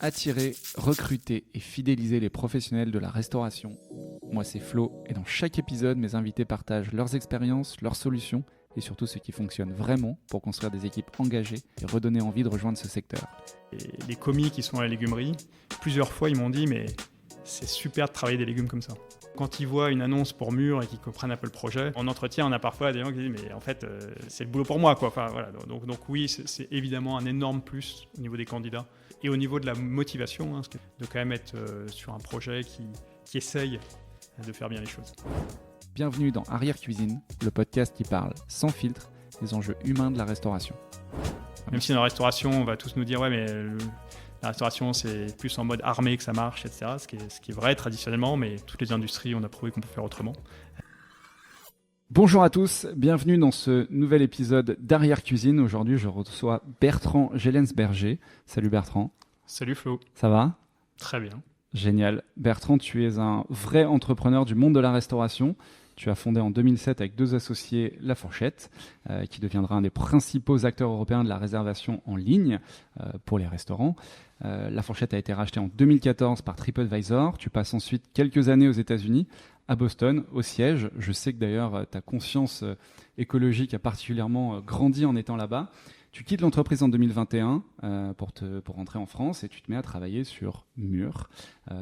Attirer, recruter et fidéliser les professionnels de la restauration. Moi, c'est Flo, et dans chaque épisode, mes invités partagent leurs expériences, leurs solutions et surtout ce qui fonctionne vraiment pour construire des équipes engagées et redonner envie de rejoindre ce secteur. Et les commis qui sont à la légumerie, plusieurs fois, ils m'ont dit « mais c'est super de travailler des légumes comme ça ». Quand ils voient une annonce pour Mûr et qu'ils comprennent un peu le projet, en entretien, on a parfois des gens qui disent « mais en fait, c'est le boulot pour moi ». Enfin, voilà. Donc oui, c'est évidemment un énorme plus au niveau des candidats. Et au niveau de la motivation, de quand même être sur un projet qui essaye de faire bien les choses. Bienvenue dans Arrière Cuisine, le podcast qui parle sans filtre des enjeux humains de la restauration. Même si dans la restauration, on va tous nous dire « ouais, mais la restauration, c'est plus en mode armé que ça marche, etc. » Ce qui est vrai traditionnellement, mais toutes les industries, on a prouvé qu'on peut faire autrement. Bonjour à tous, bienvenue dans ce nouvel épisode d'Arrière Cuisine. Aujourd'hui, je reçois Bertrand Gellensberger. Salut Bertrand. Salut Flo. Ça va ? Très bien. Génial. Bertrand, tu es un vrai entrepreneur du monde de la restauration. Tu as fondé en 2007 avec deux associés La Fourchette, qui deviendra un des principaux acteurs européens de la réservation en ligne pour les restaurants. La Fourchette a été rachetée en 2014 par TripAdvisor. Tu passes ensuite quelques années aux États-Unis, à Boston, au siège. Je sais que d'ailleurs ta conscience écologique a particulièrement grandi en étant là-bas. Tu quittes l'entreprise en 2021 pour rentrer en France et tu te mets à travailler sur Mûr,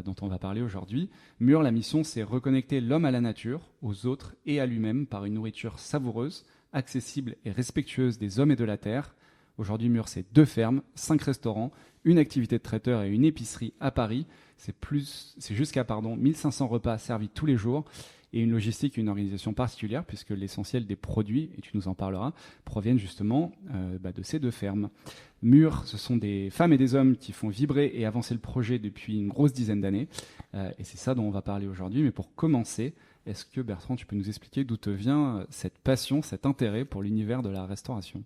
dont on va parler aujourd'hui. Mûr, la mission, c'est reconnecter l'homme à la nature, aux autres et à lui-même par une nourriture savoureuse, accessible et respectueuse des hommes et de la terre. Aujourd'hui, Mûr, c'est 2 fermes, 5 restaurants, une activité de traiteur et une épicerie à Paris. C'est jusqu'à 1500 repas servis tous les jours et une logistique et une organisation particulière puisque l'essentiel des produits, et tu nous en parleras, proviennent justement de ces 2 fermes. Mûr, ce sont des femmes et des hommes qui font vibrer et avancer le projet depuis une grosse dizaine d'années et c'est ça dont on va parler aujourd'hui. Mais pour commencer, est-ce que Bertrand, tu peux nous expliquer d'où te vient cette passion, cet intérêt pour l'univers de la restauration ?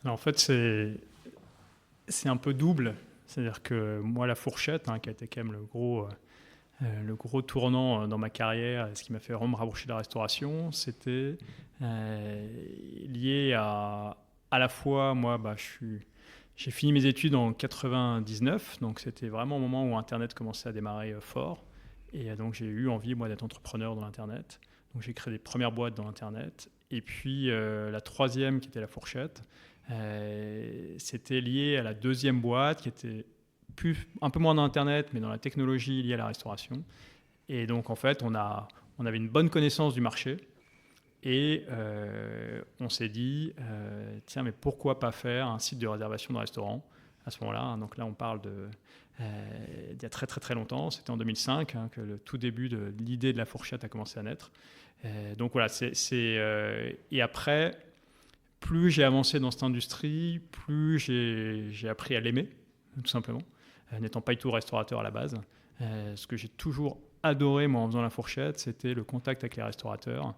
Alors, en fait, c'est un peu double. C'est-à-dire que moi, La Fourchette, qui a été quand même le gros tournant dans ma carrière, ce qui m'a fait vraiment me rapprocher de la restauration, c'était lié à la fois, moi, j'ai fini mes études en 99, donc c'était vraiment au moment où Internet commençait à démarrer fort. Et donc, j'ai eu envie, moi, d'être entrepreneur dans l'Internet. Donc, j'ai créé des premières boîtes dans l'Internet. Et puis, la troisième, qui était La Fourchette, c'était lié à la deuxième boîte, qui était un peu moins dans Internet, mais dans la technologie liée à la restauration. Et donc, en fait, on avait une bonne connaissance du marché. Et on s'est dit, tiens, mais pourquoi pas faire un site de réservation de restaurants à ce moment-là. Donc là, on parle d'il y a très très très longtemps. C'était en 2005 que le tout début de l'idée de La Fourchette a commencé à naître. Donc voilà, et après, plus j'ai avancé dans cette industrie, plus j'ai appris à l'aimer, tout simplement, n'étant pas du tout restaurateur à la base. Ce que j'ai toujours adoré, moi, en faisant La Fourchette, c'était le contact avec les restaurateurs.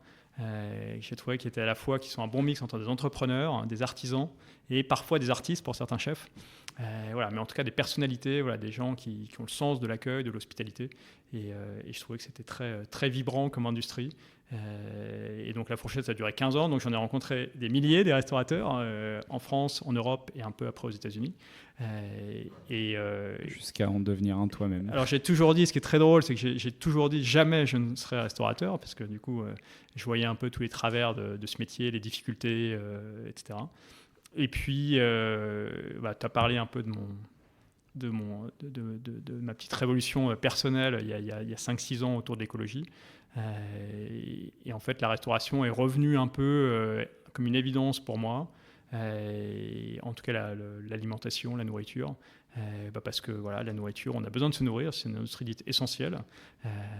J'ai trouvé qu'ils étaient à la fois qui sont un bon mix entre des entrepreneurs, des artisans et parfois des artistes pour certains chefs. Voilà, mais en tout cas des personnalités, voilà, des gens qui ont le sens de l'accueil, de l'hospitalité. Et je trouvais que c'était très, très vibrant comme industrie. Et donc La Fourchette, ça a duré 15 ans. Donc j'en ai rencontré des milliers, des restaurateurs en France, en Europe et un peu après aux États-Unis. Jusqu'à en devenir un toi-même. Alors j'ai toujours dit, ce qui est très drôle, c'est que j'ai toujours dit jamais je ne serai restaurateur, parce que du coup, je voyais un peu tous les travers de ce métier, les difficultés, etc. Et puis, tu as parlé un peu de ma petite révolution personnelle il y a 5-6 ans autour de l'écologie. Et en fait, la restauration est revenue un peu comme une évidence pour moi. En tout cas, l'alimentation, la nourriture. Parce que voilà, la nourriture, on a besoin de se nourrir, c'est une industrie dite essentielle.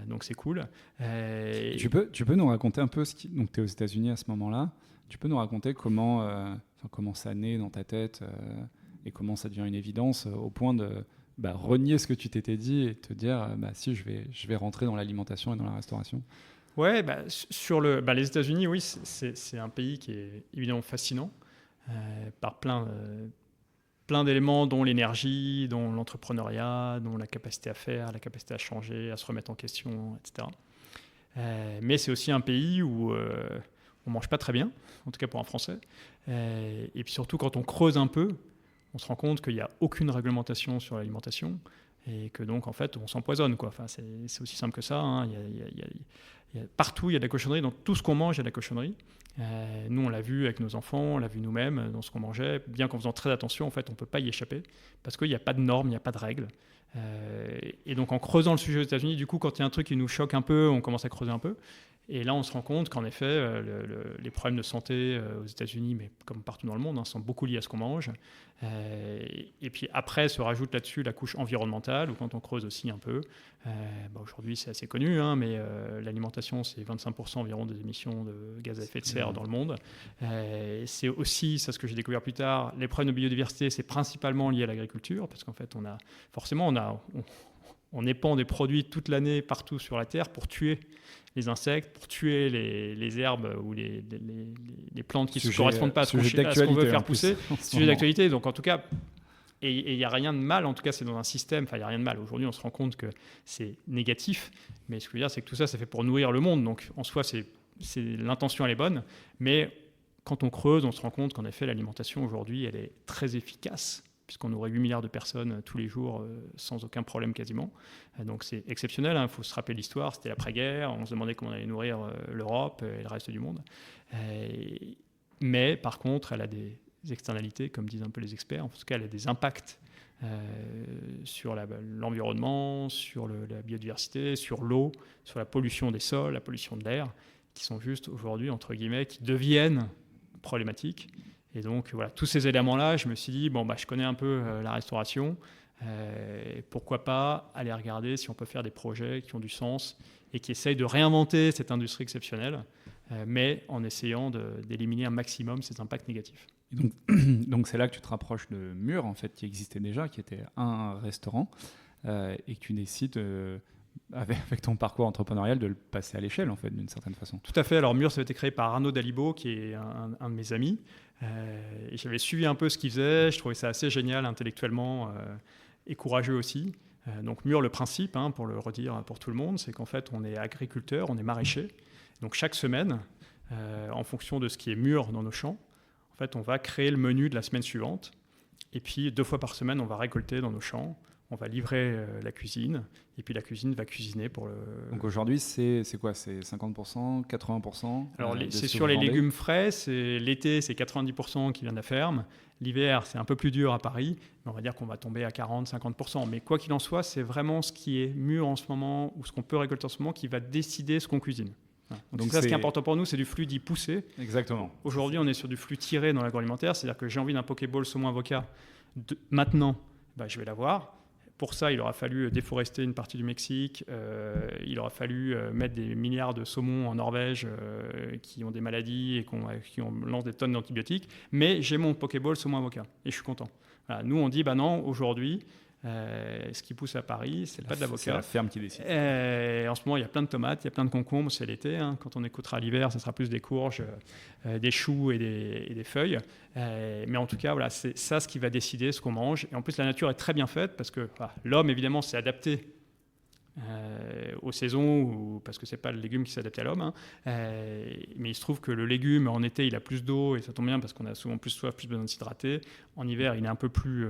Donc c'est cool. Tu peux nous raconter un peu donc tu es aux États-Unis à ce moment-là. Tu peux nous raconter comment ça naît dans ta tête et comment ça devient une évidence au point de renier ce que tu t'étais dit et te dire si je vais rentrer dans l'alimentation et dans la restauration. Ouais, sur les États-Unis, oui, c'est un pays qui est évidemment fascinant par plein d'éléments, dont l'énergie, dont l'entrepreneuriat, dont la capacité à faire, la capacité à changer, à se remettre en question, etc. Mais c'est aussi un pays où on mange pas très bien, en tout cas pour un Français. Et puis surtout, quand on creuse un peu, on se rend compte qu'il n'y a aucune réglementation sur l'alimentation et que donc en fait on s'empoisonne, quoi. Enfin, c'est aussi simple que ça, hein. Partout il y a de la cochonnerie, dans tout ce qu'on mange il y a de la cochonnerie. Nous on l'a vu avec nos enfants, on l'a vu nous-mêmes dans ce qu'on mangeait, bien qu'en faisant très attention en fait on ne peut pas y échapper parce qu'il n'y a pas de normes, il n'y a pas de règles. Et donc en creusant le sujet aux États-Unis, du coup quand il y a un truc qui nous choque un peu, on commence à creuser un peu. Et là, on se rend compte qu'en effet, les problèmes de santé aux États-Unis, mais comme partout dans le monde, sont beaucoup liés à ce qu'on mange. Et puis après, se rajoute là-dessus la couche environnementale, où quand on creuse aussi un peu, aujourd'hui c'est assez connu, hein, mais l'alimentation, c'est 25% environ des émissions de gaz à effet de serre dans le monde. C'est aussi, ça ce que j'ai découvert plus tard, les problèmes de biodiversité, c'est principalement lié à l'agriculture, parce qu'en fait, on épand des produits toute l'année partout sur la Terre pour tuer les insectes, pour tuer les herbes ou les plantes qui ne correspondent pas à ce qu'on veut faire pousser. Sujet d'actualité. Donc en tout cas, et il n'y a rien de mal, en tout cas c'est dans un système, enfin il n'y a rien de mal. Aujourd'hui on se rend compte que c'est négatif, mais ce que je veux dire c'est que tout ça, ça fait pour nourrir le monde. Donc en soi, l'intention elle est bonne, mais quand on creuse, on se rend compte qu'en effet l'alimentation aujourd'hui elle est très efficace, puisqu'on nourrit 8 milliards de personnes tous les jours sans aucun problème quasiment. Donc c'est exceptionnel, hein. Il faut se rappeler l'histoire, c'était l'après-guerre, on se demandait comment on allait nourrir l'Europe et le reste du monde. Mais par contre, elle a des externalités, comme disent un peu les experts, en tout cas elle a des impacts sur l'environnement, sur la biodiversité, sur l'eau, sur la pollution des sols, la pollution de l'air, qui sont juste aujourd'hui, entre guillemets, qui deviennent problématiques. Et donc, voilà, tous ces éléments-là, je me suis dit, je connais un peu la restauration. Pourquoi pas aller regarder si on peut faire des projets qui ont du sens et qui essayent de réinventer cette industrie exceptionnelle, mais en essayant d'éliminer un maximum ces impacts négatifs. Donc, c'est là que tu te rapproches de Mûr, en fait, qui existait déjà, qui était un restaurant, et que tu décides, avec ton parcours entrepreneurial, de le passer à l'échelle, en fait, d'une certaine façon. Tout à fait. Alors, Mûr, ça a été créé par Arnaud Dalibo, qui est un de mes amis. Et j'avais suivi un peu ce qu'il faisait. Je trouvais ça assez génial intellectuellement et courageux aussi. Donc, Mûr, le principe, hein, pour le redire pour tout le monde, c'est qu'en fait, on est agriculteur, on est maraîcher. Donc, chaque semaine, en fonction de ce qui est mûr dans nos champs, en fait, on va créer le menu de la semaine suivante. Et puis, 2 fois par semaine, on va récolter dans nos champs. On va livrer la cuisine, et puis la cuisine va cuisiner pour le... Donc aujourd'hui, c'est quoi? C'est 50%, 80%? Alors c'est sur les légumes frais, l'été c'est 90% qui vient de la ferme, l'hiver c'est un peu plus dur à Paris, mais on va dire qu'on va tomber à 40-50%. Mais quoi qu'il en soit, c'est vraiment ce qui est mûr en ce moment, ou ce qu'on peut récolter en ce moment, qui va décider ce qu'on cuisine. Donc ça, ce qui est important pour nous, c'est du flux dit poussé. Exactement. Aujourd'hui, on est sur du flux tiré dans l'agroalimentaire, c'est-à-dire que j'ai envie d'un Pokéball saumon avocat, maintenant, je vais l'avoir. Pour ça, il aura fallu déforester une partie du Mexique, il aura fallu mettre des milliards de saumons en Norvège qui ont des maladies et qui lancent des tonnes d'antibiotiques. Mais j'ai mon Pokéball saumon avocat et je suis content. Voilà, nous, on dit, non, aujourd'hui, ce qui pousse à Paris, c'est pas de l'avocat. C'est la ferme qui décide. En ce moment, il y a plein de tomates, il y a plein de concombres, c'est l'été. Hein. Quand on écoutera l'hiver, ça sera plus des courges, des choux et des feuilles. Mais en tout cas, voilà, c'est ça ce qui va décider ce qu'on mange. Et en plus, la nature est très bien faite parce que l'homme, évidemment, s'est adapté aux saisons, parce que c'est pas le légume qui s'adapte à l'homme. Hein. Mais il se trouve que le légume, en été, il a plus d'eau et ça tombe bien parce qu'on a souvent plus soif, plus besoin de s'hydrater. En hiver, il est un peu plus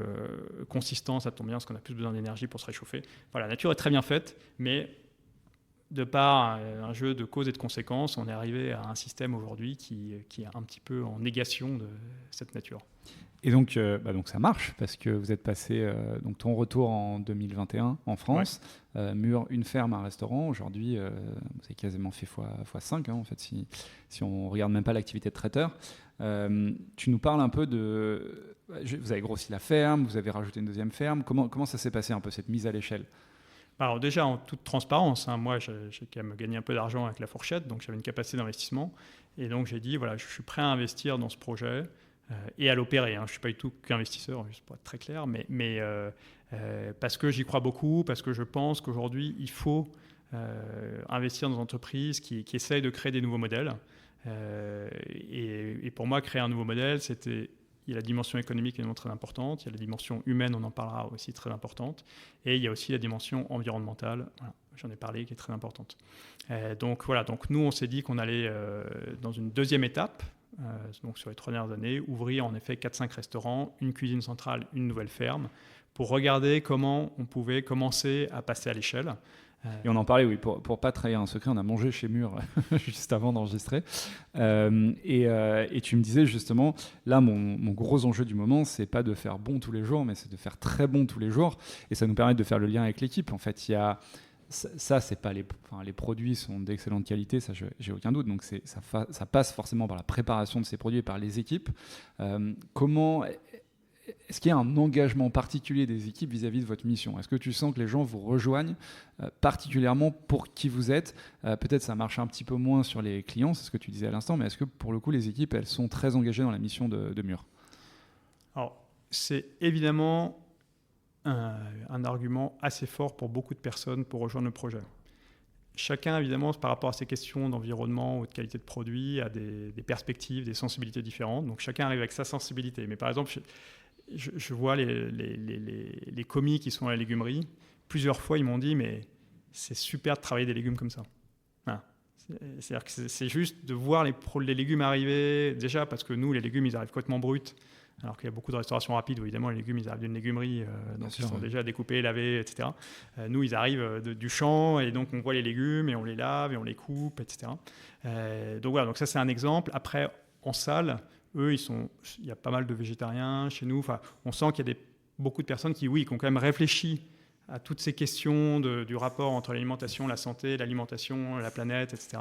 consistant, ça tombe bien parce qu'on a plus besoin d'énergie pour se réchauffer. Voilà, la nature est très bien faite, mais de par un jeu de causes et de conséquences, on est arrivé à un système aujourd'hui qui est un petit peu en négation de cette nature. Et donc ça marche parce que vous êtes passé donc ton retour en 2021 en France, Mûr, une ferme, un restaurant. Aujourd'hui, vous avez quasiment fait x5 hein, en fait si on regarde même pas l'activité de traiteur. Tu nous parles un peu de, vous avez grossi la ferme, vous avez rajouté une deuxième ferme. Comment ça s'est passé un peu cette mise à l'échelle? Alors déjà, en toute transparence, hein, moi j'ai quand même gagné un peu d'argent avec la fourchette, donc j'avais une capacité d'investissement. Et donc j'ai dit, voilà, je suis prêt à investir dans ce projet et à l'opérer. Hein. Je ne suis pas du tout qu'investisseur, juste pour être très clair, mais parce que j'y crois beaucoup, parce que je pense qu'aujourd'hui, il faut investir dans des entreprises qui essayent de créer des nouveaux modèles. Et pour moi, créer un nouveau modèle, il y a la dimension économique évidemment très importante, il y a la dimension humaine, on en parlera aussi, très importante, et il y a aussi la dimension environnementale, voilà, j'en ai parlé, qui est très importante. Donc nous on s'est dit qu'on allait dans une deuxième étape, donc sur les 3 dernières années, ouvrir en effet 4-5 restaurants, une cuisine centrale, une nouvelle ferme, pour regarder comment on pouvait commencer à passer à l'échelle. Et on en parlait, oui, pour pas trahir un secret, on a mangé chez Mur juste avant d'enregistrer. Et tu me disais justement, là, mon gros enjeu du moment, c'est pas de faire bon tous les jours, mais c'est de faire très bon tous les jours. Et ça nous permet de faire le lien avec l'équipe. En fait, il y a ça, c'est pas les produits sont d'excellente qualité, ça, j'ai aucun doute. Donc ça passe forcément par la préparation de ces produits et par les équipes. Est-ce qu'il y a un engagement particulier des équipes vis-à-vis de votre mission ? Est-ce que tu sens que les gens vous rejoignent particulièrement pour qui vous êtes ? Peut-être ça marche un petit peu moins sur les clients, c'est ce que tu disais à l'instant, mais est-ce que pour le coup, les équipes, elles sont très engagées dans la mission de Mur ? Alors, c'est évidemment un argument assez fort pour beaucoup de personnes pour rejoindre le projet. Chacun, évidemment, par rapport à ces questions d'environnement ou de qualité de produit, a des perspectives, des sensibilités différentes. Donc, chacun arrive avec sa sensibilité. Mais par exemple, je vois les commis qui sont à la légumerie. Plusieurs fois, ils m'ont dit, mais c'est super de travailler des légumes comme ça. Voilà. C'est-à-dire que c'est juste de voir les légumes arriver, déjà parce que nous, les légumes, ils arrivent complètement bruts. Alors qu'il y a beaucoup de restauration rapide où évidemment les légumes ils arrivent d'une légumerie, donc ils sont déjà découpés, lavés, etc. Nous ils arrivent du champ et donc on voit les légumes et on les lave et on les coupe, etc. Donc voilà, donc ça c'est un exemple. Après en salle, eux il y a pas mal de végétariens chez nous. Enfin, on sent qu'il y a beaucoup de personnes qui ont quand même réfléchi à toutes ces questions du rapport entre l'alimentation, la santé, l'alimentation, la planète, etc.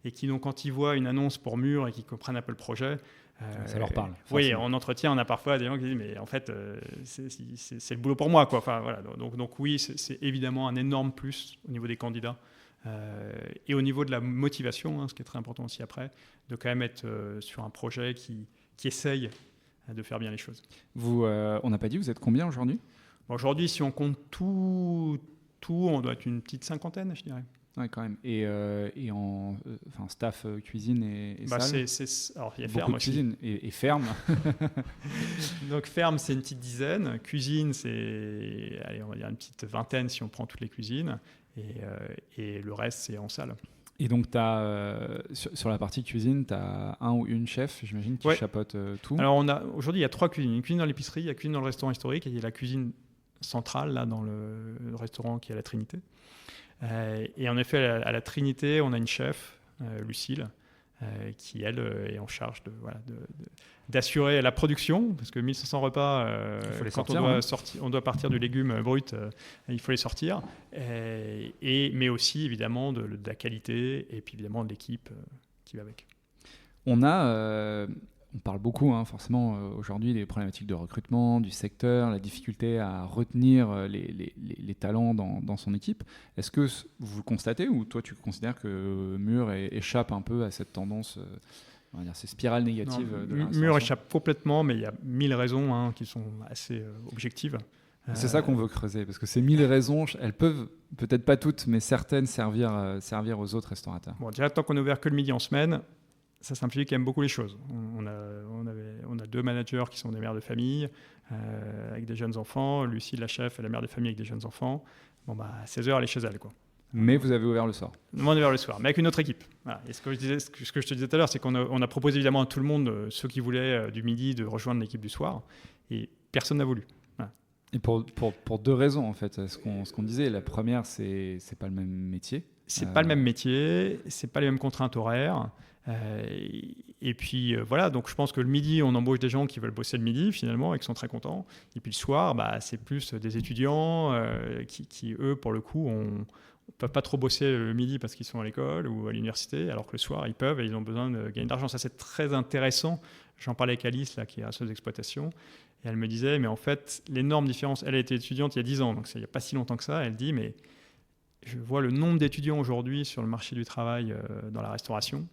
Et qui donc quand ils voient une annonce pour Mur et qu'ils comprennent un peu le projet. Ça leur parle. Oui, en entretien, on a parfois des gens qui disent mais en fait, c'est le boulot pour moi, quoi. Enfin, voilà. Donc oui, c'est évidemment un énorme plus au niveau des candidats et au niveau de la motivation, ce qui est très important aussi après, de quand même être sur un projet qui essaye de faire bien les choses. On n'a pas dit, vous êtes combien aujourd'hui ? Aujourd'hui, si on compte tout, on doit être une petite 50aine, je dirais. Ouais, quand même. Et staff cuisine et salle. Alors, il y a beaucoup ferme de aussi. Cuisine et ferme. Donc ferme, c'est une petite dizaine. Cuisine, c'est, allez, on va dire une petite vingtaine si on prend toutes les cuisines. Et le reste, c'est en salle. Et donc, sur la partie cuisine, tu as un ou une chef, j'imagine, qui chapeaute tout. Alors, aujourd'hui, il y a 3 cuisines. Une cuisine dans l'épicerie, il y a une cuisine dans le restaurant historique et il y a la cuisine centrale, là, dans le restaurant qui est à la Trinité. Et en effet, à la Trinité, on a une chef, Lucille, qui, elle, est en charge d'assurer la production, parce que 1500 repas, quand on doit partir du légume brut, il faut les sortir, mais aussi, évidemment, de la qualité, et puis, évidemment, de l'équipe qui va avec. On parle beaucoup, forcément, aujourd'hui, des problématiques de recrutement, du secteur, la difficulté à retenir les talents dans son équipe. Est-ce que vous le constatez ou toi, tu considères que Mur échappe un peu à cette tendance, on va dire, ces spirales négatives de la restauration ? Mur échappe complètement, mais il y a 1000 raisons qui sont assez objectives. C'est ça qu'on veut creuser, parce que ces 1000 raisons, elles peuvent, peut-être pas toutes, mais certaines servir aux autres restaurateurs. Bon, déjà, tant qu'on est ouvert que le midi en semaine, ça simplifie quand même beaucoup les choses. On a 2 managers qui sont des mères de famille avec des jeunes enfants. Lucie, la chef, elle est mère de famille avec des jeunes enfants. Bon, à 16h, elle est chez elle, quoi. Mais vous avez ouvert le soir. On a ouvert le soir, mais avec une autre équipe. Voilà. Et ce que je te disais tout à l'heure, c'est qu'on a proposé évidemment à tout le monde, ceux qui voulaient du midi, de rejoindre l'équipe du soir. Et personne n'a voulu. Voilà. Et pour 2 raisons, en fait. Ce qu'on disait, la première, c'est pas le même métier. C'est pas le même métier, c'est pas les mêmes contraintes horaires. Et puis voilà, donc je pense que le midi, on embauche des gens qui veulent bosser le midi finalement et qui sont très contents. Et puis le soir, c'est plus des étudiants qui, eux, pour le coup, ne peuvent pas trop bosser le midi parce qu'ils sont à l'école ou à l'université, alors que le soir, ils peuvent et ils ont besoin de gagner de l'argent. Ça, c'est très intéressant. J'en parlais avec Alice, là, qui est ressources d'exploitation, et elle me disait, mais en fait, l'énorme différence, elle a été étudiante il y a 10 ans, donc il n'y a pas si longtemps que ça, elle dit, mais je vois le nombre d'étudiants aujourd'hui sur le marché du travail dans la restauration.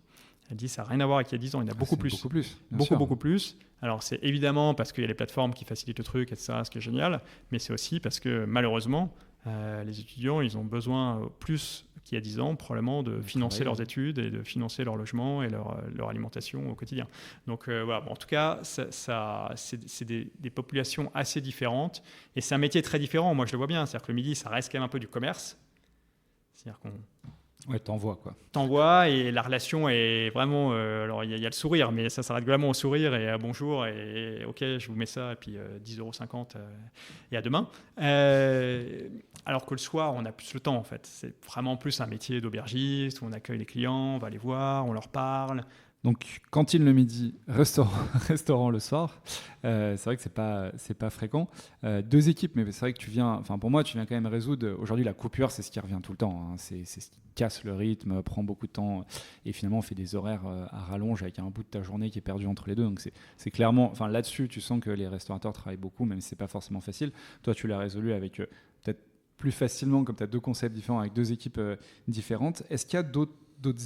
Elle dit ça n'a rien à voir avec il y a 10 ans, il y en a beaucoup plus. Beaucoup plus. Alors c'est évidemment parce qu'il y a les plateformes qui facilitent le truc, etc., ce qui est génial, mais c'est aussi parce que malheureusement, les étudiants, ils ont besoin plus qu'il y a 10 ans, probablement, de financer leurs études et de financer leur logement et leur alimentation au quotidien. Donc voilà, bon, en tout cas, c'est des populations assez différentes et c'est un métier très différent. Moi, je le vois bien, c'est-à-dire que le midi, ça reste quand même un peu du commerce. C'est-à-dire qu'on Ouais, t'envoies quoi. T'envoies et la relation est vraiment. Alors, il y a le sourire, mais ça s'arrête vraiment au sourire et à bonjour et ok, je vous mets ça, et puis 10,50 € et à demain. Alors que le soir, on a plus le temps en fait. C'est vraiment plus un métier d'aubergiste où on accueille les clients, on va les voir, on leur parle. Donc, cantine le midi, restaurant, restaurant le soir. C'est vrai que c'est pas fréquent. Deux équipes, mais c'est vrai que pour moi, tu viens quand même résoudre. Aujourd'hui, la coupure, c'est ce qui revient tout le temps, hein. C'est ce qui casse le rythme, prend beaucoup de temps, et finalement, on fait des horaires à rallonge avec un bout de ta journée qui est perdu entre les deux. Donc, c'est clairement, enfin, là-dessus, tu sens que les restaurateurs travaillent beaucoup, même si c'est pas forcément facile. Toi, tu l'as résolu avec peut-être plus facilement, comme tu as deux concepts différents avec deux équipes différentes. Est-ce qu'il y a d'autres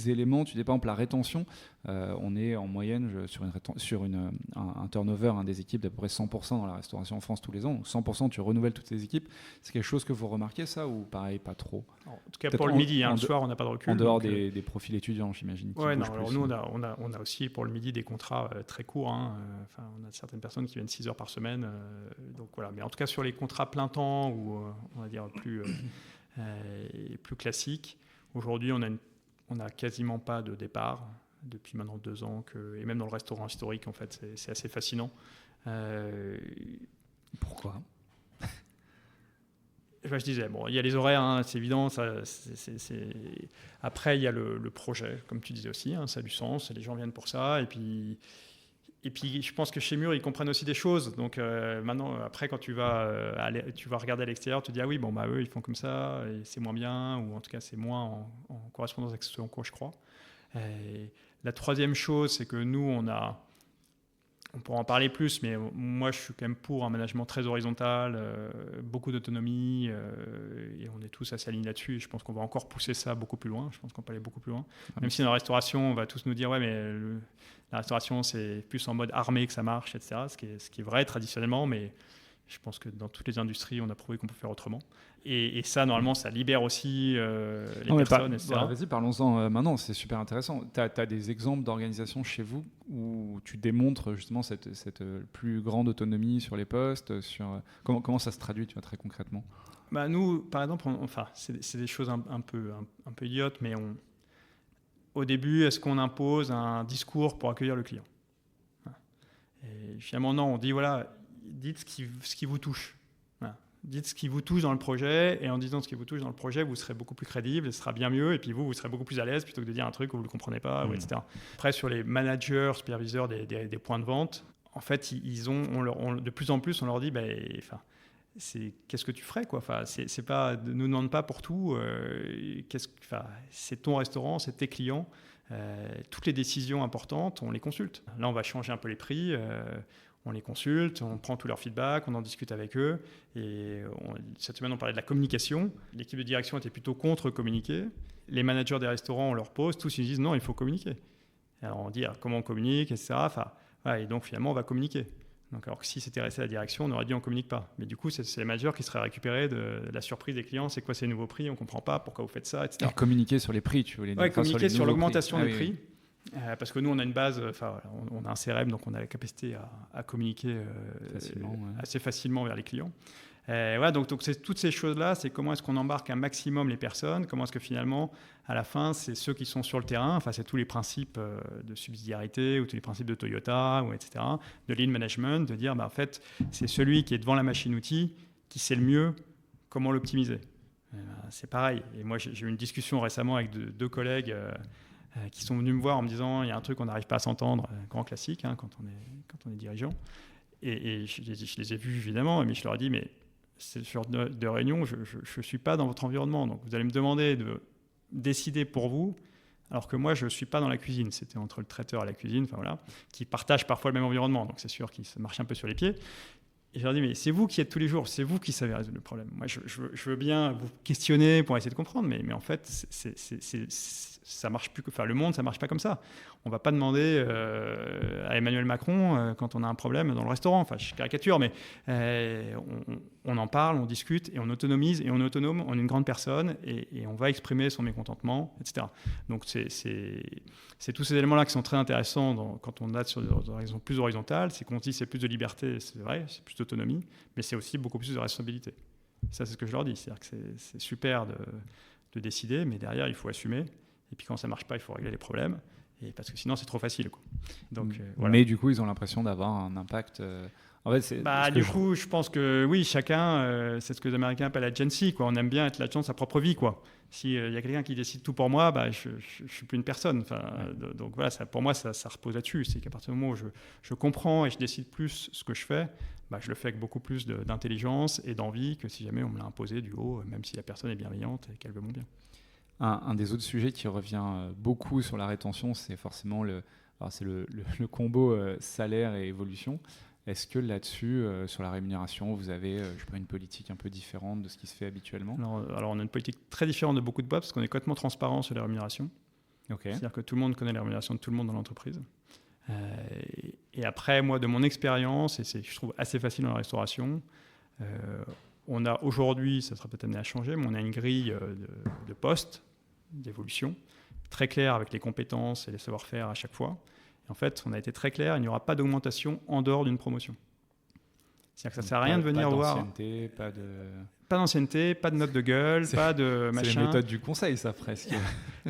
éléments? Tu dis par exemple la rétention, on est en moyenne sur un turnover des équipes d'à peu près 100% dans la restauration en France tous les ans. Donc 100%, tu renouvelles toutes les équipes. C'est quelque chose que vous remarquez, ça, ou pareil, pas trop? En tout cas, pour le midi, le soir, on n'a pas de recul. En dehors des profils étudiants, j'imagine. Ouais, non, alors nous, on a aussi pour le midi des contrats très courts. Enfin, on a certaines personnes qui viennent 6 heures par semaine. Donc voilà. Mais en tout cas, sur les contrats plein temps ou on va dire plus classiques, aujourd'hui, on n'a quasiment pas de départ depuis maintenant 2 ans. Et même dans le restaurant historique, en fait, c'est assez fascinant. Pourquoi? Je disais, bon, il y a les horaires, c'est évident. Après, il y a le projet, comme tu disais aussi. Ça a du sens, les gens viennent pour ça. Et puis, je pense que chez Mûr, ils comprennent aussi des choses. Donc maintenant, après, quand tu vas regarder à l'extérieur, tu te dis, ah oui, bon, bah, eux, ils font comme ça, et c'est moins bien, ou en tout cas, c'est moins en correspondance avec ce en quoi je crois. La troisième chose, c'est que nous, on pourra en parler plus, mais moi, je suis quand même pour un management très horizontal, beaucoup d'autonomie, et on est tous assez alignés là-dessus. Et je pense qu'on va encore pousser ça beaucoup plus loin. Je pense qu'on peut aller beaucoup plus loin. Même si dans la restauration, on va tous nous dire, ouais, mais la restauration, c'est plus en mode armé que ça marche, etc. Ce qui est vrai traditionnellement, mais je pense que dans toutes les industries, on a prouvé qu'on peut faire autrement. Et ça, normalement, ça libère aussi les personnes, etc. Vas-y, parlons-en maintenant, c'est super intéressant. Tu as des exemples d'organisations chez vous où tu démontres justement cette plus grande autonomie sur les postes, comment ça se traduit, tu vois, très concrètement? Bah, nous, par exemple, c'est des choses un peu idiotes, mais au début, est-ce qu'on impose un discours pour accueillir le client? Et finalement, non, on dit, voilà, dites ce qui vous touche. Voilà. Dites ce qui vous touche dans le projet, et en disant ce qui vous touche dans le projet, vous serez beaucoup plus crédible, et ce sera bien mieux, et puis vous serez beaucoup plus à l'aise plutôt que de dire un truc où vous ne le comprenez pas, etc. Après, sur les managers, superviseurs des points de vente, en fait, de plus en plus, on leur dit, qu'est-ce que tu ferais, quoi? Enfin, c'est pas, ne nous demande pas pour tout. C'est ton restaurant, c'est tes clients. Toutes les décisions importantes, on les consulte. Là, on va changer un peu les prix. On les consulte, on prend tout leur feedback, on en discute avec eux. Et cette semaine, on parlait de la communication. L'équipe de direction était plutôt contre communiquer. Les managers des restaurants, on leur pose, tous ils disent non, il faut communiquer. Alors on dit comment on communique, etc. Et donc finalement, on va communiquer. Donc, alors que si c'était resté à la direction, on aurait dit on ne communique pas. Mais du coup, c'est les managers qui seraient récupérés de la surprise des clients. C'est quoi ces nouveaux prix? On ne comprend pas pourquoi vous faites ça, etc. Et communiquer sur les prix, tu voulais dire? Oui, communiquer sur l'augmentation des prix. Oui. Parce que nous, on a une base, on a un CRM, donc on a la capacité à communiquer assez facilement vers les clients. Donc c'est toutes ces choses-là, c'est comment est-ce qu'on embarque un maximum les personnes, comment est-ce que finalement, à la fin, c'est ceux qui sont sur le terrain, c'est tous les principes de subsidiarité ou tous les principes de Toyota, etc., de lean management, de dire, en fait, c'est celui qui est devant la machine-outil qui sait le mieux comment l'optimiser. C'est pareil. Et moi, j'ai eu une discussion récemment avec deux collègues qui sont venus me voir en me disant, il y a un truc qu'on n'arrive pas à s'entendre, grand classique, quand on est dirigeant. Et je les ai vus, évidemment, mais je leur ai dit, mais c'est sur de réunion, je ne suis pas dans votre environnement. Donc, vous allez me demander de décider pour vous, alors que moi, je ne suis pas dans la cuisine. C'était entre le traiteur et la cuisine, qui partagent parfois le même environnement. Donc, c'est sûr qu'ils se marchent un peu sur les pieds. Et je leur dis, mais c'est vous qui êtes tous les jours, c'est vous qui savez résoudre le problème. Moi, je veux bien vous questionner pour essayer de comprendre, mais en fait, ça marche plus. Le monde, ça marche pas comme ça. On va pas demander à Emmanuel Macron quand on a un problème dans le restaurant. Je caricature, mais on en parle, on discute et on autonomise et on est autonome. On est une grande personne et on va exprimer son mécontentement, etc. Donc c'est tous ces éléments-là qui sont très intéressants quand on a sur des horizons plus horizontales. C'est qu'on dit c'est plus de liberté, c'est vrai, c'est plus d'autonomie, mais c'est aussi beaucoup plus de responsabilité. Ça, c'est ce que je leur dis. C'est-à-dire que c'est super de de décider, mais derrière, il faut assumer. Et puis quand ça ne marche pas, il faut régler les problèmes. Et parce que sinon, c'est trop facile, quoi. Donc, voilà. Mais du coup, ils ont l'impression d'avoir un impact. En fait, je pense que oui, chacun, c'est ce que les Américains appellent l'agency, quoi. On aime bien être l'agent de sa propre vie, quoi. S'il y a quelqu'un qui décide tout pour moi, je ne suis plus une personne. Donc voilà, pour moi, ça repose là-dessus. C'est qu'à partir du moment où je comprends et je décide plus ce que je fais, je le fais avec beaucoup plus d'intelligence et d'envie que si jamais on me l'a imposé du haut, même si la personne est bienveillante et qu'elle veut mon bien. Un des autres sujets qui revient beaucoup sur la rétention, c'est forcément le combo salaire et évolution. Est-ce que là-dessus, sur la rémunération, vous avez une politique un peu différente de ce qui se fait habituellement ? Alors, on a une politique très différente de beaucoup de boîtes parce qu'on est complètement transparent sur les rémunérations. Okay. C'est-à-dire que tout le monde connaît les rémunérations de tout le monde dans l'entreprise. Et après, moi, de mon expérience, et c'est, je trouve, assez facile dans la restauration, on a aujourd'hui, ça sera peut-être amené à changer, mais on a une grille de postes, d'évolution, très claire avec les compétences et les savoir-faire à chaque fois. Et en fait, on a été très clair, il n'y aura pas d'augmentation en dehors d'une promotion. C'est-à-dire que ça ne sert à rien de venir voir... Pas d'ancienneté, pas de note de gueule, pas de machin. C'est les méthodes du conseil, ça, presque.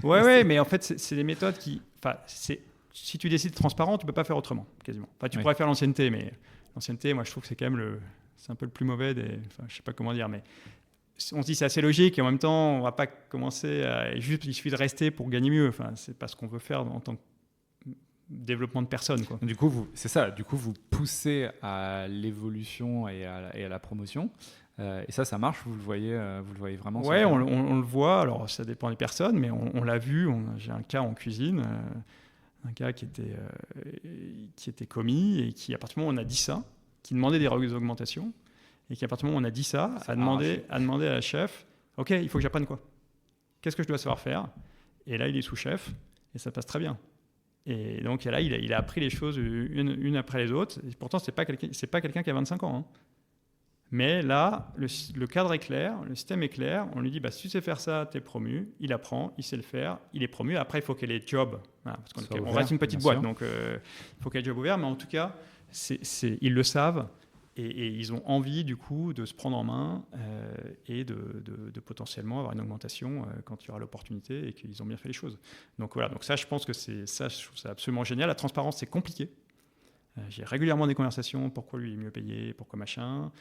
Ouais, mais en fait, c'est des méthodes qui... Si tu décides transparent, tu ne peux pas faire autrement, quasiment. Tu pourrais faire l'ancienneté, mais l'ancienneté, moi, je trouve que c'est quand même c'est un peu le plus mauvais je ne sais pas comment dire, mais on se dit c'est assez logique et en même temps, on ne va pas commencer il suffit de rester pour gagner mieux. C'est pas ce qu'on veut faire en tant que développement de personnes, quoi. Du coup, vous poussez à l'évolution et à la promotion. Et ça marche, vous le voyez vraiment? Ouais, on le voit. Alors, ça dépend des personnes, mais on l'a vu. J'ai un cas en cuisine, un gars qui était commis et qui, à partir du moment où on a dit ça, qui demandait des augmentations, et qui, à partir du moment où on a dit ça, a demandé à la chef, OK, il faut que j'apprenne quoi? Qu'est-ce que je dois savoir faire? Et là, il est sous-chef, et ça passe très bien. Et donc là, il a appris les choses une après les autres. Et pourtant, c'est pas quelqu'un qui a 25 ans. Hein. Mais là, le cadre est clair, le système est clair. On lui dit, si tu sais faire ça, tu es promu. Il apprend, il sait le faire, il est promu. Après, il faut qu'il ait des jobs. Voilà, parce qu'on reste une petite boîte, donc il faut qu'il y ait des jobs ouverts. Mais en tout cas, ils le savent. Et ils ont envie, du coup, de se prendre en main et de potentiellement avoir une augmentation quand il y aura l'opportunité et qu'ils ont bien fait les choses. Donc voilà, donc ça, je pense que je trouve ça absolument génial. La transparence, c'est compliqué. J'ai régulièrement des conversations, pourquoi lui est mieux payé, pourquoi machin.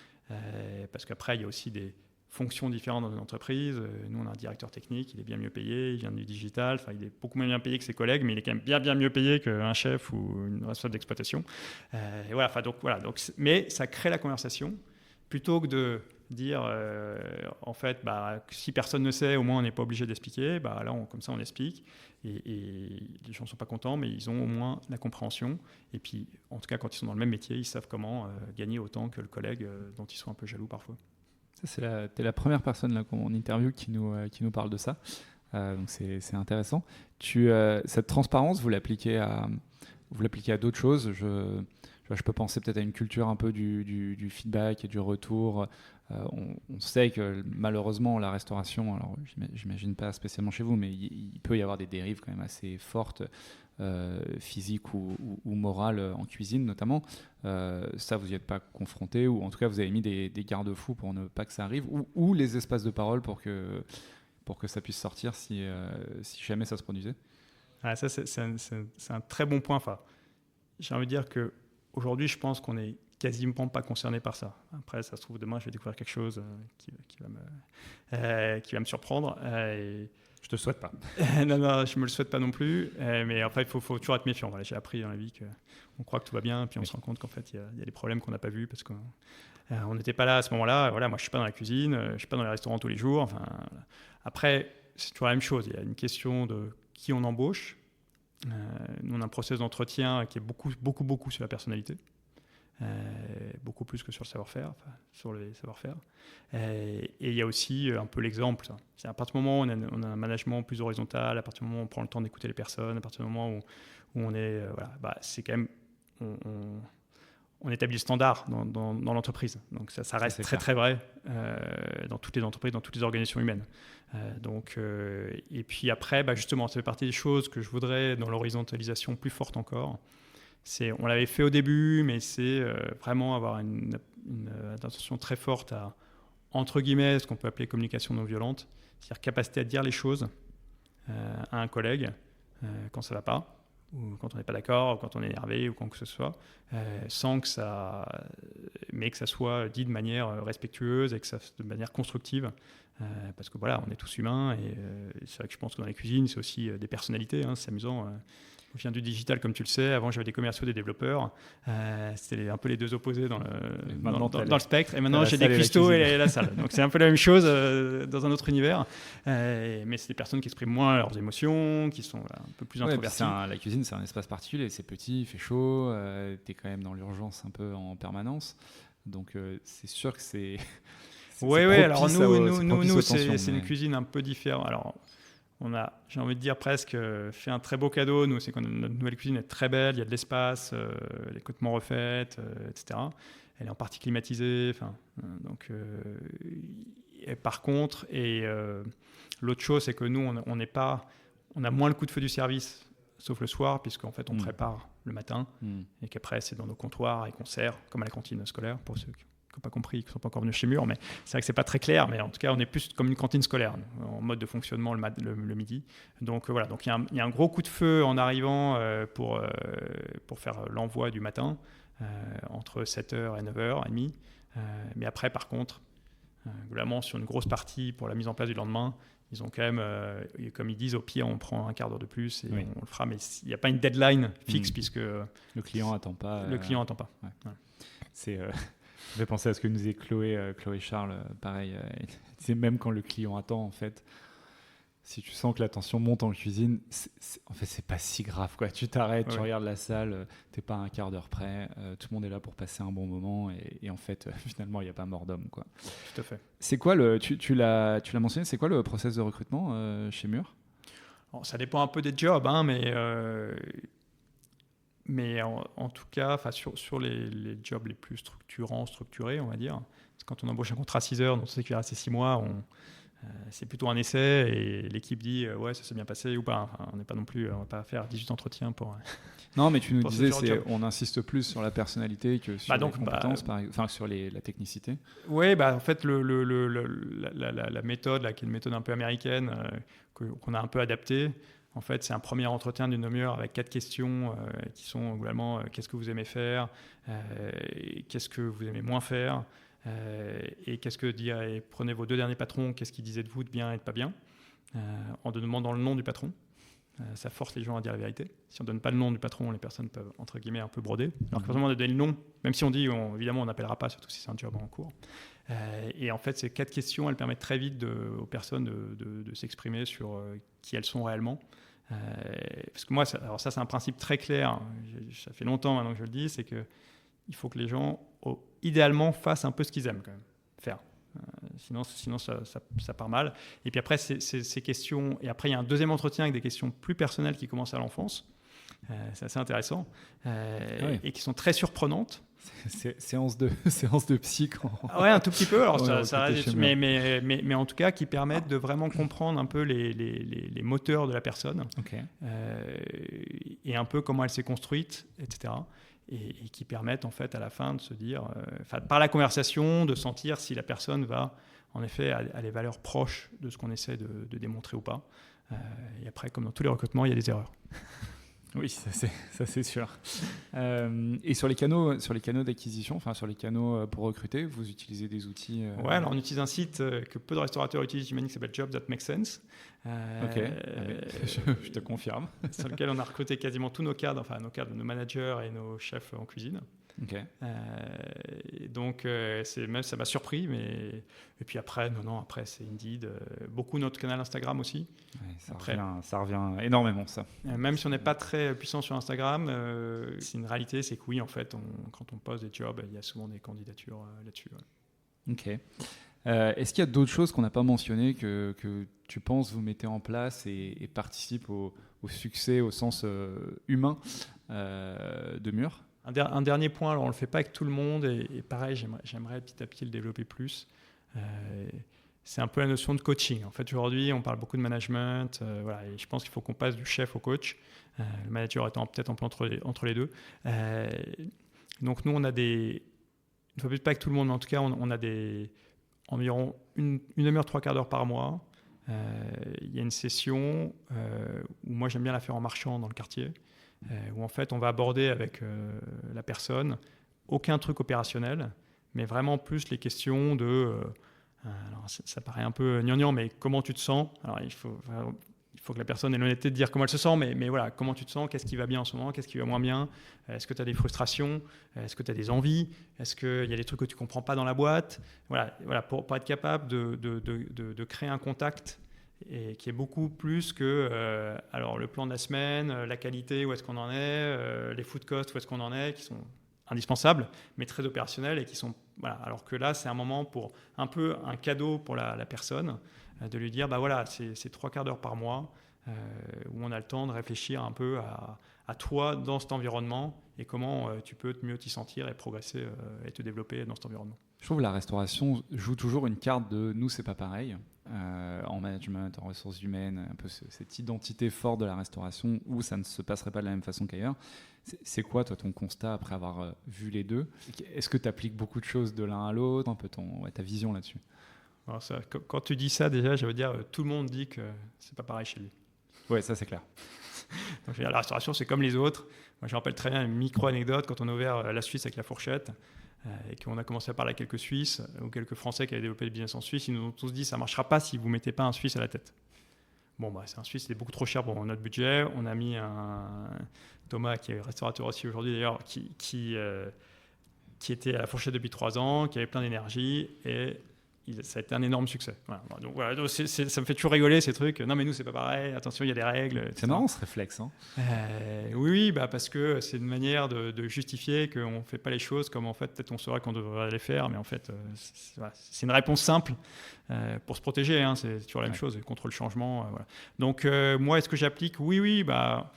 Parce qu'après, il y a aussi des fonctions différentes dans une entreprise. Nous, on a un directeur technique, il est bien mieux payé, il vient du digital, il est beaucoup moins bien payé que ses collègues, mais il est quand même bien mieux payé qu'un chef ou une responsable d'exploitation. Et voilà, mais ça crée la conversation, plutôt que de dire, en fait, si personne ne sait, au moins on n'est pas obligé d'expliquer, là, comme ça, on explique. Et les gens ne sont pas contents, mais ils ont au moins la compréhension. Et puis, en tout cas, quand ils sont dans le même métier, ils savent comment gagner autant que le collègue dont ils sont un peu jaloux parfois. T'es la première personne là qu'on interviewe qui nous parle de ça. Donc c'est intéressant. Cette transparence, vous l'appliquez à d'autres choses. Je peux penser peut-être à une culture un peu du feedback et du retour. On sait que malheureusement la restauration, alors j'imagine pas spécialement chez vous, mais il peut y avoir des dérives quand même assez fortes, physiques ou morales en cuisine notamment. Ça, vous n'y êtes pas confronté, ou en tout cas vous avez mis des garde-fous pour ne pas que ça arrive, ou les espaces de parole pour que ça puisse sortir si jamais ça se produisait. Ça, c'est un très bon point. J'ai envie de dire qu'aujourd'hui, je pense qu'on est quasiment pas concerné par ça. Après, ça se trouve, demain, je vais découvrir quelque chose qui va me surprendre. Je te le souhaite pas. Non, je me le souhaite pas non plus. Mais après, il faut toujours être méfiant. Voilà, j'ai appris dans la vie qu'on croit que tout va bien, puis on se rend compte qu'en fait, il y a des problèmes qu'on n'a pas vus parce qu'on n'était pas là à ce moment-là. Voilà, moi, je suis pas dans la cuisine, je suis pas dans les restaurants tous les jours. Après, c'est toujours la même chose. Il y a une question de qui on embauche. Nous, on a un processus d'entretien qui est beaucoup sur la personnalité. Beaucoup plus que sur le savoir-faire, sur les savoir-faire. Et il y a aussi un peu l'exemple. C'est à partir du moment où on a un management plus horizontal, à partir du moment où on prend le temps d'écouter les personnes, à partir du moment où on est... c'est quand même... On établit le standard dans l'entreprise. Donc ça reste très vrai dans toutes les entreprises, dans toutes les organisations humaines. Et puis après, justement, ça fait partie des choses que je voudrais dans l'horizontalisation plus forte encore. On l'avait fait au début, mais c'est vraiment avoir une attention très forte à entre guillemets, ce qu'on peut appeler communication non violente, c'est-à-dire capacité à dire les choses à un collègue quand ça ne va pas, ou quand on n'est pas d'accord, ou quand on est énervé, ou quand que ce soit, sans que mais que ça soit dit de manière respectueuse et de manière constructive. Parce que voilà, on est tous humains et c'est vrai que je pense que dans les cuisines, c'est aussi des personnalités, hein, c'est amusant. Je viens du digital, comme tu le sais. Avant, j'avais des commerciaux, des développeurs. C'était un peu les deux opposés dans le spectre. Et maintenant, j'ai des cuistots et la salle. Donc, c'est un peu la même chose dans un autre univers. Mais c'est des personnes qui expriment moins leurs émotions, qui sont un peu plus introverties. La cuisine, c'est un espace particulier. C'est petit, il fait chaud. Tu es quand même dans l'urgence un peu en permanence. Donc, c'est sûr que c'est... Oui, alors nous c'est une cuisine un peu différente. Alors, on a, j'ai envie de dire presque, fait un très beau cadeau. Nous, c'est que notre nouvelle cuisine est très belle, il y a de l'espace, elle est complètement refaite, etc. Elle est en partie climatisée. Donc, par contre, l'autre chose, c'est que nous, on a moins le coup de feu du service, sauf le soir, puisqu'en fait, on prépare le matin et qu'après, c'est dans nos comptoirs et qu'on sert, comme à la cantine scolaire, pour ceux qui n'ont pas compris, qui ne sont pas encore venus chez Mur, mais c'est vrai que ce n'est pas très clair, mais en tout cas, on est plus comme une cantine scolaire, en mode de fonctionnement le midi. Donc voilà, donc il y a un gros coup de feu en arrivant pour faire l'envoi du matin, entre 7h et 9h30. Mais après, par contre, globalement, sur une grosse partie pour la mise en place du lendemain, ils ont quand même, comme ils disent, au pire, on prend un quart d'heure de plus et on le fera, mais il n'y a pas une deadline fixe puisque le client n'attend pas. Le client n'attend pas. Ouais. Ouais. C'est... Je vais penser à ce que nous disait Chloé Charles, pareil. C'est même quand le client attend, en fait, si tu sens que la tension monte en cuisine, en fait, c'est pas si grave, quoi. Tu t'arrêtes, tu regardes la salle, t'es pas à un quart d'heure près, tout le monde est là pour passer un bon moment et en fait, finalement, il n'y a pas mort d'homme, quoi. Tout à fait. C'est quoi tu l'as mentionné, c'est quoi le process de recrutement chez Mur ? Alors, ça dépend un peu des jobs, hein, mais en tout cas, sur les jobs les plus structurés, on va dire, parce que quand on embauche un contrat 6 heures, dont on sait qu'il va rester 6 mois, c'est plutôt un essai et l'équipe dit ouais, ça s'est bien passé ou pas. Enfin, on n'est pas non plus, on va pas faire 18 entretiens pour. Non, mais tu nous disais, on insiste plus sur la personnalité que sur les compétences, sur la technicité. Oui, en fait, la méthode, là, qui est une méthode un peu américaine, qu'on a un peu adaptée. En fait, c'est un premier entretien d'une demi-heure avec 4 questions qui sont globalement qu'est-ce que vous aimez faire, qu'est-ce que vous aimez moins faire, et qu'est-ce que dire. Et prenez vos 2 derniers patrons, qu'est-ce qu'ils disaient de vous de bien et de pas bien, en demandant le nom du patron. Ça force les gens à dire la vérité. Si on ne donne pas le nom du patron, les personnes peuvent, entre guillemets, un peu broder. Alors que vraiment, on a donné le nom, même si on dit, évidemment, on n'appellera pas, surtout si c'est un job en cours. Et en fait, ces 4 questions, elles permettent très vite aux personnes de s'exprimer sur qui elles sont réellement. Parce que moi, alors ça c'est un principe très clair, ça fait longtemps maintenant que je le dis, c'est qu'il faut que les gens, idéalement, fassent un peu ce qu'ils aiment quand même faire. Sinon ça part mal. Et puis après, ces questions, et après il y a un deuxième entretien avec des questions plus personnelles qui commencent à l'enfance. C'est assez intéressant, et qui sont très surprenantes. C'est séance de psy Ouais, un tout petit peu. Alors mais en tout cas qui permettent de vraiment comprendre un peu les moteurs de la personne, et un peu comment elle s'est construite, etc. Et qui permettent en fait à la fin de se dire, par la conversation, de sentir si la personne va en effet à les valeurs proches de ce qu'on essaie de démontrer ou pas. Et après, comme dans tous les recrutements, il y a des erreurs. Oui, ça c'est sûr. Et sur les canaux d'acquisition, enfin sur les canaux pour recruter, vous utilisez des outils Ouais, alors on utilise un site que peu de restaurateurs utilisent, qui s'appelle Jobs That Make Sense. Je te confirme. Sur lequel on a recruté quasiment tous nos cadres, nos managers et nos chefs en cuisine. Donc ça m'a surpris, et puis après c'est Indeed, beaucoup notre canal Instagram aussi. Ouais, ça revient énormément, ça. Même si on n'est pas très puissant sur Instagram, c'est une réalité, c'est que oui, en fait, quand on poste des jobs, il y a souvent des candidatures là-dessus. Ouais. Ok. Est-ce qu'il y a d'autres choses qu'on n'a pas mentionnées que tu penses vous mettez en place et participent au succès au sens humain de Mur ? Un dernier point, alors on ne le fait pas avec tout le monde, et pareil, j'aimerais petit à petit le développer plus. C'est un peu la notion de coaching. En fait, aujourd'hui, on parle beaucoup de management, et je pense qu'il faut qu'on passe du chef au coach, le manager étant peut-être un peu entre les deux. Donc nous, on a une fois plus pas avec tout le monde, mais en tout cas, on a environ une demi-heure, 3/4 d'heure par mois. Il y a une session où moi j'aime bien la faire en marchant dans le quartier, où en fait on va aborder avec la personne aucun truc opérationnel, mais vraiment plus les questions de... alors ça paraît un peu gnangnan, mais comment tu te sens? Alors il faut que la personne ait l'honnêteté de dire comment elle se sent, mais voilà, comment tu te sens? Qu'est-ce qui va bien en ce moment? Qu'est-ce qui va moins bien? Est-ce que tu as des frustrations? Est-ce que tu as des envies? Est-ce qu'il y a des trucs que tu ne comprends pas dans la boîte? Voilà pour être capable de créer un contact et qui est beaucoup plus que alors le plan de la semaine, la qualité, où est-ce qu'on en est, les food costs, où est-ce qu'on en est, qui sont indispensables, mais très opérationnels et qui sont... Voilà. Alors que là, c'est un moment pour un peu un cadeau pour la personne, de lui dire, bah voilà, c'est 3/4 d'heure par mois où on a le temps de réfléchir un peu à toi dans cet environnement et comment tu peux mieux t'y sentir et progresser et te développer dans cet environnement. Je trouve que la restauration joue toujours une carte de nous, c'est pas pareil. En management, en ressources humaines, un peu cette identité forte de la restauration où ça ne se passerait pas de la même façon qu'ailleurs. C'est quoi, toi, ton constat après avoir vu les deux? Est-ce que tu appliques beaucoup de choses de l'un à l'autre, un peu ta vision là-dessus? Alors ça, quand tu dis ça, déjà, je veux dire, tout le monde dit que c'est pas pareil chez lui. Ouais, ça c'est clair. Donc, je veux dire, la restauration, c'est comme les autres. Moi, je me rappelle très bien une micro-anecdote quand on a ouvert la Suisse avec la fourchette et qu'on a commencé à parler à quelques Suisses ou quelques Français qui avaient développé le business en Suisse. Ils nous ont tous dit ça ne marchera pas si vous ne mettez pas un Suisse à la tête. Bon, bah, c'est un Suisse, c'était beaucoup trop cher pour notre budget. On a mis Thomas, qui est restaurateur aussi aujourd'hui d'ailleurs, qui était à la fourchette depuis 3 ans, qui avait plein d'énergie et ça a été un énorme succès. Voilà. Donc, voilà, ça me fait toujours rigoler ces trucs. Non, mais nous, c'est pas pareil. Attention, il y a des règles. C'est marrant ce réflexe. Hein. Oui, bah, parce que c'est une manière de justifier qu'on ne fait pas les choses comme en fait, peut-être on saurait qu'on devrait les faire. Mais en fait, c'est une réponse simple pour se protéger. Hein, c'est toujours la même chose contre le changement. Voilà. Donc, moi, est-ce que j'applique? Oui. Bah,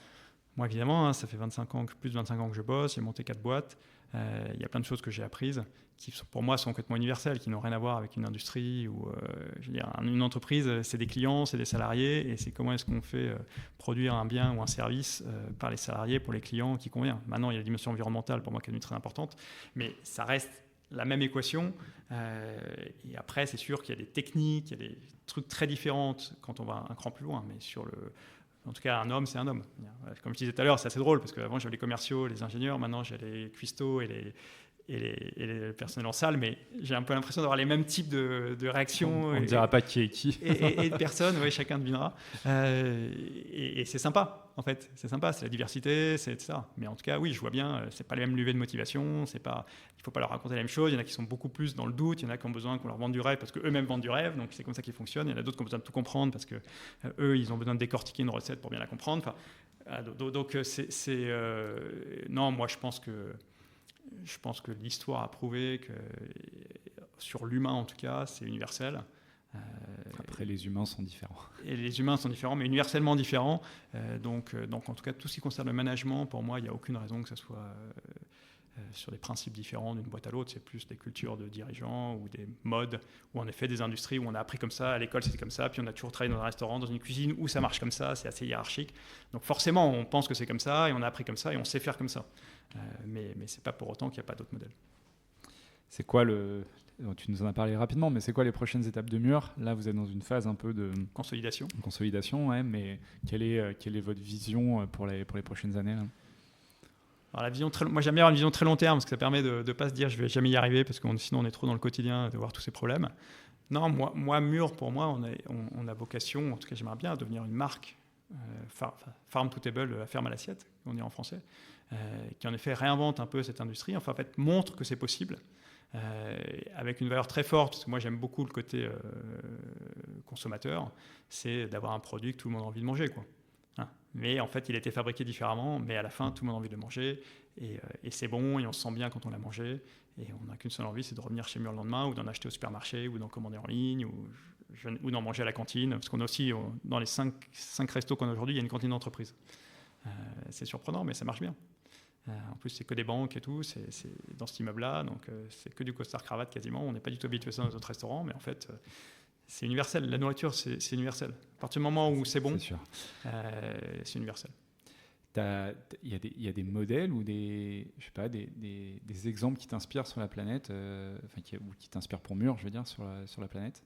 moi, évidemment, hein, ça fait plus de 25 ans que je bosse. J'ai monté 4 boîtes. Il y a plein de choses que j'ai apprises qui, pour moi, sont complètement universelles, qui n'ont rien à voir avec une industrie ou je veux dire, une entreprise, c'est des clients, c'est des salariés, et c'est comment est-ce qu'on fait produire un bien ou un service par les salariés pour les clients qui convient. Maintenant, il y a la dimension environnementale, pour moi, qui est très importante, mais ça reste la même équation. Et après, c'est sûr qu'il y a des techniques, il y a des trucs très différents quand on va un cran plus loin, mais en tout cas, un homme, c'est un homme. Comme je disais tout à l'heure, c'est assez drôle parce qu'avant, j'avais les commerciaux, les ingénieurs, maintenant, j'ai les cuistots et les personnels en salle, mais j'ai un peu l'impression d'avoir les mêmes types de réactions. On ne dira pas qui est qui. Et de personnes, oui, chacun devinera. Et c'est sympa, en fait. C'est sympa, c'est la diversité, c'est ça. Mais en tout cas, oui, je vois bien, c'est pas les mêmes levées de motivation, il ne faut pas leur raconter la même chose. Il y en a qui sont beaucoup plus dans le doute, il y en a qui ont besoin qu'on leur vende du rêve parce qu'eux-mêmes vendent du rêve, donc c'est comme ça qu'ils fonctionnent. Il y en a d'autres qui ont besoin de tout comprendre parce qu'eux, ils ont besoin de décortiquer une recette pour bien la comprendre. Enfin, donc, non, moi, je pense que l'histoire a prouvé que, sur l'humain en tout cas, c'est universel. Après, les humains sont différents. Et les humains sont différents, mais universellement différents. Donc, en tout cas, tout ce qui concerne le management, pour moi, il n'y a aucune raison que ça soit sur des principes différents d'une boîte à l'autre. C'est plus des cultures de dirigeants ou des modes, ou en effet des industries où on a appris comme ça, à l'école c'était comme ça, puis on a toujours travaillé dans un restaurant, dans une cuisine où ça marche comme ça, c'est assez hiérarchique. Donc forcément, on pense que c'est comme ça, et on a appris comme ça, et on sait faire comme ça. Mais ce n'est pas pour autant qu'il n'y a pas d'autres modèles. C'est quoi tu nous en as parlé rapidement, mais c'est quoi les prochaines étapes de Mûr? Là, vous êtes dans une phase un peu de consolidation. Ouais, mais quelle est votre vision pour les prochaines années là? Alors moi j'aime bien avoir une vision très long terme parce que ça permet de ne pas se dire je vais jamais y arriver parce que sinon on est trop dans le quotidien de voir tous ces problèmes. Non, moi Mûr, pour moi, on a vocation, en tout cas j'aimerais bien devenir une marque farm to table, la ferme à l'assiette, on dit en français, qui en effet réinvente un peu cette industrie, enfin en fait montre que c'est possible. Avec une valeur très forte, parce que moi j'aime beaucoup le côté consommateur, c'est d'avoir un produit que tout le monde a envie de manger, quoi. Mais en fait, il a été fabriqué différemment, mais à la fin, tout le monde a envie de le manger, et c'est bon, et on se sent bien quand on l'a mangé, et on n'a qu'une seule envie, c'est de revenir chez Mûr le lendemain, ou d'en acheter au supermarché, ou d'en commander en ligne, ou d'en manger à la cantine, parce qu'on a aussi, dans les 5 restos qu'on a aujourd'hui, il y a une cantine d'entreprise. C'est surprenant, mais ça marche bien. En plus, c'est que des banques et tout, c'est dans cet immeuble-là, donc c'est que du costard-cravate quasiment, on n'est pas du tout habitué à ça dans les autres restaurants, mais en fait... c'est universel. La nourriture, c'est universel. À partir du moment où c'est bon, c'est universel. Il y a des modèles ou des exemples qui t'inspirent sur la planète, ou qui t'inspirent pour Mûr, je veux dire, sur la planète.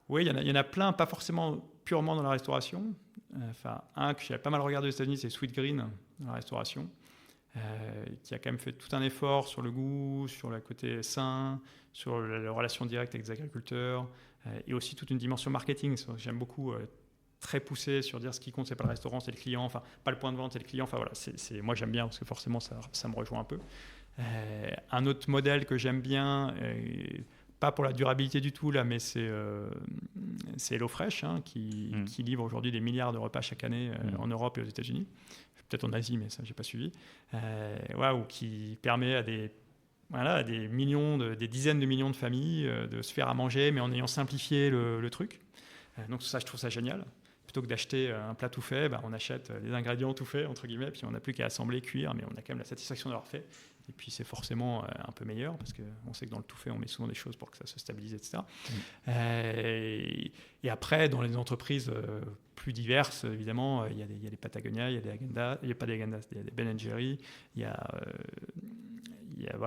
Oui, il y en a plein, pas forcément purement dans la restauration. Un que j'ai pas mal regardé aux États-Unis, c'est Sweetgreen dans la restauration, qui a quand même fait tout un effort sur le goût, sur le côté sain, sur la relation directe avec les agriculteurs, et aussi toute une dimension marketing. J'aime beaucoup, très poussé sur dire ce qui compte, c'est pas le restaurant, c'est le client. Enfin, pas le point de vente, c'est le client. Enfin voilà, moi j'aime bien parce que forcément ça me rejoint un peu. Un autre modèle que j'aime bien. Pas pour la durabilité du tout, là, mais c'est HelloFresh qui livre aujourd'hui des milliards de repas chaque année en Europe et aux États-Unis. Peut-être en Asie, mais ça, je n'ai pas suivi. Ou qui permet à des dizaines de millions de familles de se faire à manger, mais en ayant simplifié le truc. Donc ça, je trouve ça génial. Plutôt que d'acheter un plat tout fait, on achète les ingrédients tout faits, entre guillemets, puis on n'a plus qu'à assembler, cuire, mais on a quand même la satisfaction d'avoir fait. Et puis c'est forcément un peu meilleur, parce qu'on sait que dans le tout fait, on met souvent des choses pour que ça se stabilise, etc. Et après, dans les entreprises plus diverses, évidemment, il y a des Patagonia, il y a des Häagen-Dazs, il n'y a pas des Häagen-Dazs, il y a des Ben & Jerry, il y a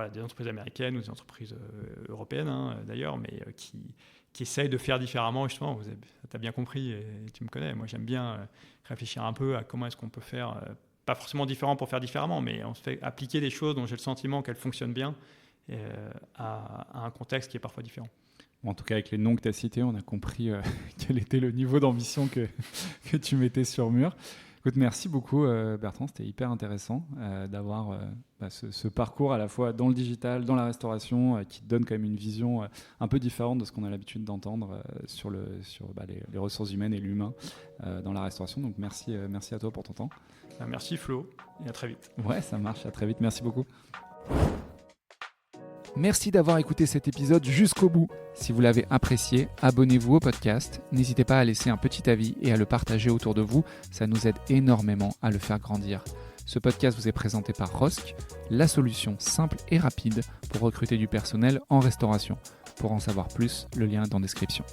des entreprises américaines ou des entreprises européennes, d'ailleurs, mais qui essayent de faire différemment, justement. Tu as bien compris, et tu me connais, moi j'aime bien réfléchir un peu à comment est-ce qu'on peut faire, pas forcément différent pour faire différemment, mais on se fait appliquer des choses dont j'ai le sentiment qu'elles fonctionnent bien à un contexte qui est parfois différent. En tout cas, avec les noms que tu as cités, on a compris quel était le niveau d'ambition que tu mettais sur Mûr. Écoute, merci beaucoup Bertrand, c'était hyper intéressant d'avoir ce parcours à la fois dans le digital, dans la restauration, qui te donne quand même une vision un peu différente de ce qu'on a l'habitude d'entendre sur les ressources humaines et l'humain dans la restauration. Donc merci à toi pour ton temps. Merci Flo, et à très vite. Ouais, ça marche, à très vite, merci beaucoup. Merci d'avoir écouté cet épisode jusqu'au bout. Si vous l'avez apprécié, abonnez-vous au podcast. N'hésitez pas à laisser un petit avis et à le partager autour de vous. Ça nous aide énormément à le faire grandir. Ce podcast vous est présenté par Rosk, la solution simple et rapide pour recruter du personnel en restauration. Pour en savoir plus, le lien est en description.